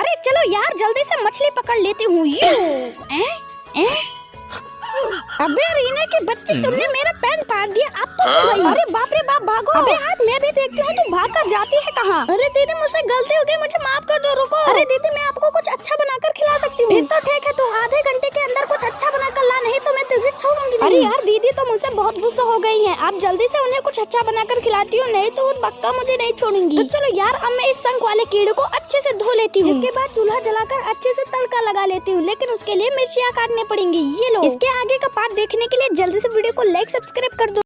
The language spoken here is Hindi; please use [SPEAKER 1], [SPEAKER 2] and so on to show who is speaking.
[SPEAKER 1] अरे चलो यार जल्दी से मछली पकड़ लेती हूँ। अबे रीना के बच्चे, तुमने मेरा पैन फाड़ दिया, अब तो तू गई। अरे बाप रे बाप, भागो। अबे आज मैं भी देखती हूँ तू भाग कर जाती है कहाँ। अरे दीदी मुझसे गलती हो गई, मुझे माफ कर दो। रुको। अरे दीदी मैं आपको कुछ अच्छा बनाकर खिला सकती हूँ। फिर तो ठीक है, तू आधे घंटे के अंदर कुछ अच्छा बनाकर ला, नहीं तो मैं तुझे छोड़ूंगी नहीं। अरे यार दीदी तो मुझसे बहुत गुस्सा हो गई है, आप जल्दी से उन्हें कुछ अच्छा बनाकर खिलाती हूँ, नहीं तो पक्का मुझे नहीं छोड़ूंगी। तो चलो यार अब मैं इस शंख वाले कीड़े को अच्छे से धो लेती हूँ, जिसके बाद चूल्हा जलाकर अच्छे से तड़का लगा लेती हूँ, लेकिन उसके लिए मिर्चियाँ काटनी पड़ेंगी। ये लो, इसके आगे का पार्ट देखने के लिए जल्दी से वीडियो को लाइक सब्सक्राइब कर दो।